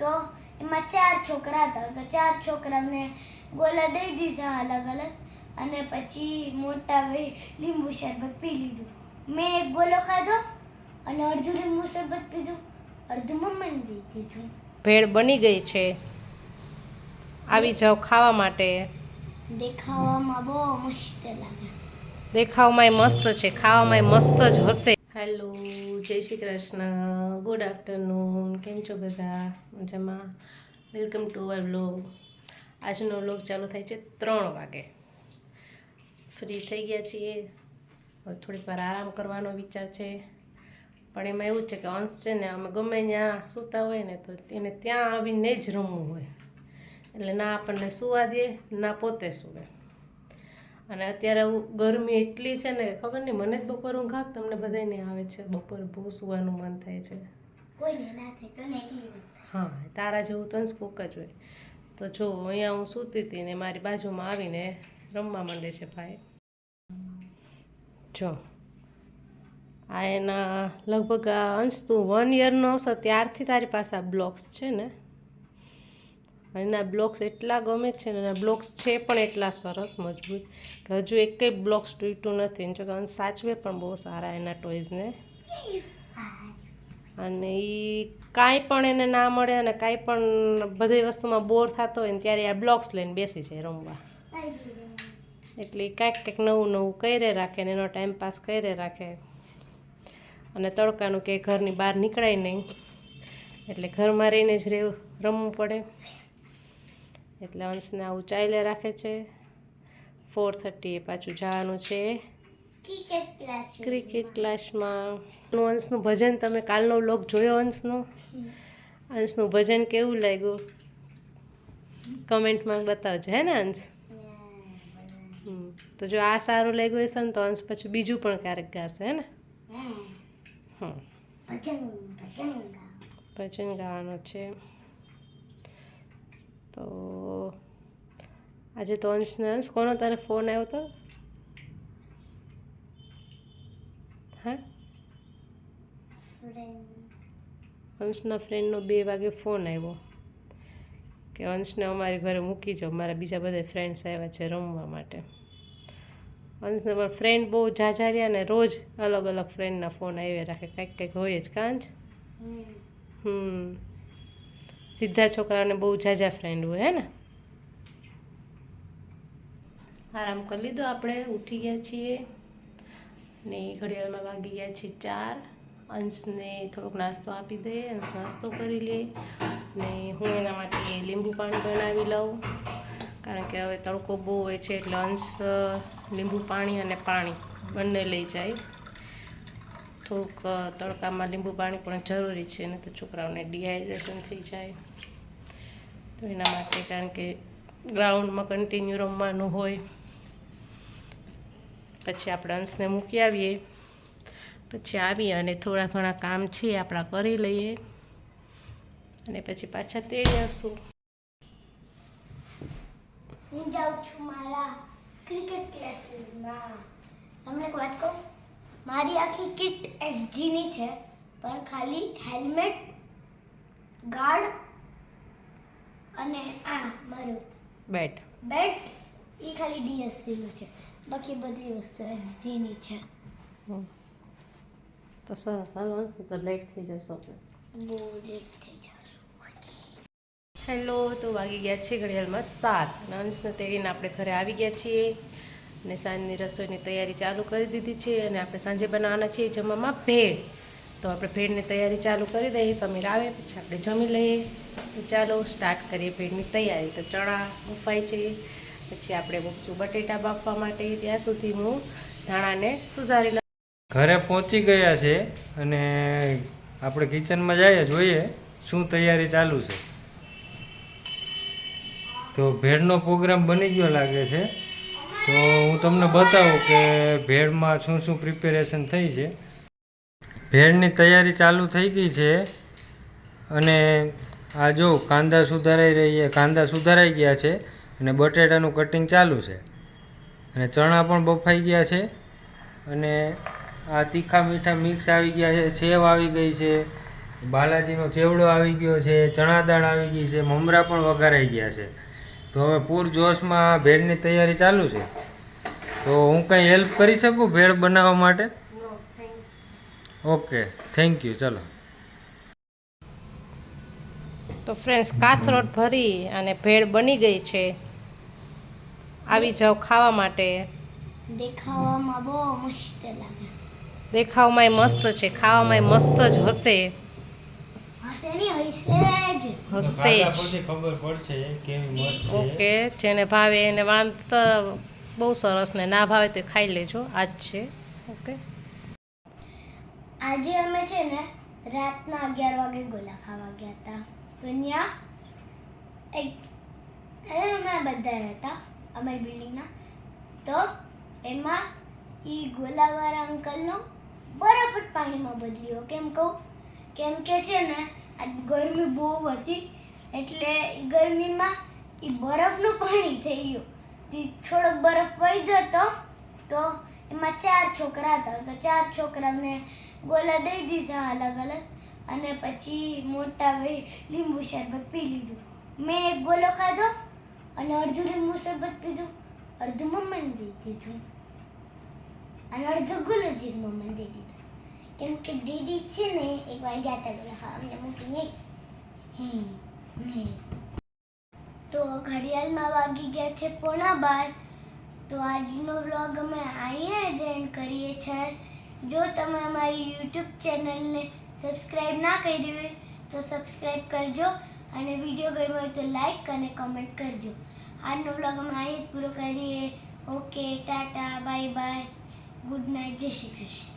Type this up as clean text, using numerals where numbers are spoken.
તો એમાં 4 છોકરા હતા તો 4 છોકરાને ગોલા દઈ દીધા અલગ અલગ અને પછી મોટા લીંબુ શરબત પી લીધું. મેં એક ગોલો ખાધો અને અડધું લીંબુ શરબત પીધું, અડધું મમ્મીને દઈ દીધું. ભેળ બની ગઈ છે, આવી જાઓ ખાવા માટે. દેખાવામાં બહુ મસ્ત લાગે. દેખાવમાંય મસ્ત છે, ખાવામાં મસ્ત જ હશે. હેલો, જય શ્રી કૃષ્ણ, ગુડ આફ્ટરનૂન. કેમ છો બધા? મજામાં? Welcome to our vlog. આજનો વ્લોગ ચાલુ થાય છે 3 વાગે. ફ્રી થઈ ગયા છીએ, હવે થોડીક વાર આરામ કરવાનો વિચાર છે. પણ એમાં એવું છે કે અંશ છે ને, અમે ગમે ત્યાં સૂતા હોય ને તો એને ત્યાં આવીને જ રમવું હોય, એટલે ના આપણને સૂવા દે ના પોતે સૂવે. અને અત્યારે ગરમી એટલી છે ને, ખબર નહીં મને જ બપોર ઊંઘ આવે, તમને બધાને આવે છે બપોર બહુ સૂવાનું મન થાય છે. હા, તારા જેવું તો કોક જ હોય. તો જો અહીંયા હું સૂતી હતી ને મારી બાજુમાં આવીને રમવા માંડે છે ભાઈ. જો આ એના લગભગ અંશ તું 1 યરનો હશે ત્યારથી તારી પાસે આ બ્લોક્સ છે ને, એના બ્લોક્સ એટલા ગમે છે ને, એના બ્લોક્સ છે પણ એટલા સરસ મજબૂત કે હજુ એકેય બ્લોક્સ તૂટ્યું નથી. જો કે અંશ સાચવે પણ બહુ સારા એના ટોયઝને. અને એ કાંઈ પણ એને ના મળે અને કાંઈ પણ બધી વસ્તુમાં બોર થતો હોય ને ત્યારે આ બ્લોક્સ લઈને બેસી જાય રમવા. એટલે કાંઈક નવું નવું કરે રાખે ને એનો ટાઈમ પાસ કરે રાખે. અને તડકાનું કે ઘરની બહાર નીકળાય નહીં, એટલે ઘરમાં રહીને જ રમવું પડે. એટલે અંશને આવું ચાલ્યા રાખે છે. 4:30 પાછું જવાનું છે ક્રિકેટ ક્લાસમાં. અંશનું ભજન તમે કાલનો વ્લોગ જોયો? અંશનું ભજન કેવું લાગ્યું કમેન્ટમાં બતાવજો, હે ને અંશ? તો જો આ સારું લાગ્યું હશે ને તો અંશ પછી બીજું પણ ક્યારેક ગાશે, હે ને? ભજન ગાવાનો છે. તો આજે તો અંશ કોનો તારે ફોન આવ્યો હતો? હા, અંશના ફ્રેન્ડનો 2 વાગે ફોન આવ્યો કે અંશને અમારી ઘરે મૂકી જાઓ, મારા બીજા બધા ફ્રેન્ડ્સ આવ્યા છે રમવા માટે. અંશને પણ ફ્રેન્ડ બહુ ઝાઝા રહ્યા ને, રોજ અલગ અલગ ફ્રેન્ડના ફોન આવ્યા રાખે, કંઈક હોય જ કાંજ. સીધા છોકરાઓને બહુ ઝાઝા ફ્રેન્ડ હોય, હે ને? આરામ કરી લીધો, આપણે ઉઠી ગયા છીએ ને ઘડિયાળમાં વાગી ગયા છે 4. અંશને થોડોક નાસ્તો આપી દે, અંશ નાસ્તો કરી લે ને હું એના માટે લીંબુ પાણી બનાવી લઉં, કારણ કે હવે તડકો બહુ હોય છે એટલે અંશ લીંબુ પાણી અને પાણી બંને લઈ જાય. થોડુંક તડકામાં લીંબુ પાણી પણ જરૂરી છે ને, તો છોકરાઓને ડિહાઇડ્રેશન થઈ જાય. તો એના માટે, કારણ કે ગ્રાઉન્ડમાં કન્ટિન્યુ રમવાનું હોય. પછી આપણે અંશને મૂકી આવીએ, પછી આવીએ અને થોડા ઘણા કામ છે આપણા કરી લઈએ અને પછી પાછા તેડી આવશું. હું જાઉં છું મારા ક્રિકેટ ક્લાસીસમાં. તમને એક વાત કહું, મારી આખી કિટ એસજીની છે, પણ ખાલી હેલ્મેટ, ગાર્ડ અને આ મારું બેટ એ ખાલી ડીએસસીનું છે. બાકી બધી વસ્તુ એસજીની છે. તો સરસ, હાલો તો લેટ થઈ જશો. બહુ લેટ થઈ જશે. હેલો, તો વાગી ગયા છે ઘડિયાળમાં 7 અને અંશને તેડીને આપણે ઘરે આવી ગયા છીએ અને સાંજની રસોઈની તૈયારી ચાલુ કરી દીધી છે. અને આપણે સાંજે બનાવવાના છીએ જમવામાં ભેળ. તો આપણે ભેળની તૈયારી ચાલુ કરી દઈએ, સમીર આવે પછી આપણે જમી લઈએ. તો ચાલો સ્ટાર્ટ કરીએ ભેળની તૈયારી. તો ચણા બફાય છે, પછી આપણે મૂકશું બટેટા બાફવા માટે. ત્યાં સુધી હું ધાણાને સુધારી લઉં. ઘરે પહોંચી ગયા છે અને આપણે કિચનમાં જઈએ, જોઈએ શું તૈયારી ચાલુ છે. તો ભેળનો પ્રોગ્રામ બની ગયો લાગે છે. તો હું તમને બતાવું કે ભેળમાં શું શું પ્રિપેરેશન થઈ છે. ભેળની તૈયારી ચાલુ થઈ ગઈ છે અને આ જો કાંદા સુધારાઈ ગયા છે અને બટેટાનું કટિંગ ચાલુ છે અને ચણા પણ બફાઈ ગયા છે અને આ તીખા મીઠા મિક્સ આવી ગયા છે, સેવ આવી ગઈ છે, બાલાજીનો ચેવડો આવી ગયો છે, ચણા દાળ આવી ગઈ છે, મમરા પણ વઘારાઈ ગયા છે. તો હવે પૂર જોશમાં ભેળની તૈયારી ચાલુ છે. તો હું કંઈ હેલ્પ કરી શકું ભેળ બનાવવા માટે? Okay, thank you. ચલો. તો ફ્રેન્ડ્સ, કાથરોટ ભરી અને ભેળ બની ગઈ છે. આવી જાઓ ખાવા માટે. દેખાવામાં બહુ મસ્ત લાગે. દેખાવમાં મસ્ત છે, ખાવામાં મસ્ત જ હશે. હશે નહીં, હશે જ. હશે જ. પછી ખબર પડશે કેવી મસ્ત છે. ઓકે, જેને ભાવે એને બહુ સરસ, ને ના ભાવે તો ખાઈ લેજો. આજ છે. ઓકે, આજે અમે છે ને રાતના 11 વાગે ગોલા ખાવા ગયા હતા. તો ત્યાં અમે બધા હતા અમારી બિલ્ડિંગના. તો એમાં એ ગોલાવાળા અંકલનો બરફ જ પાણીમાં બદલ્યો. કેમ કહું? કેમ કે છે ને આ ગરમી બહુ હતી, એટલે એ ગરમીમાં એ બરફનું પાણી થઈ ગયું. થોડોક બરફ વહી જતો તો એમાં 4 છોકરા હતા. તો 4 છોકરાને ગોલા દઈ દીધા અલગ અલગ, અને પછી મોટા લીંબુ શરબત પી લીધું. મેં એક ગોલો ખાધો અને અડધું લીંબુ શરબત પીધું, અડધું મમ્માને દઈ દીધું, અને અડધું ગુલાબજી મમ્માને દઈ દીધું. કેમ કે દીદી છે ને એક વાર ગયા હતા ગોલા ખાવા, અમને મૂકીને. તો ઘડિયાળમાં વાગી ગયા છે 11:15. તો આજનો વ્લોગ અમે અહીંયા જ એન્ડ કરીએ છીએ. જો તમે અમારી યુટ્યુબ ચેનલને સબસ્ક્રાઈબ ના કરી હોય તો સબસ્ક્રાઈબ કરજો, અને વિડીયો ગમ્યો હોય તો લાઈક અને કમેન્ટ કરજો. આજનો વ્લોગ અમે અહીંયા જ પૂરો કરીએ. Okay, Tata, bye bye, good night, જય શ્રી કૃષ્ણ.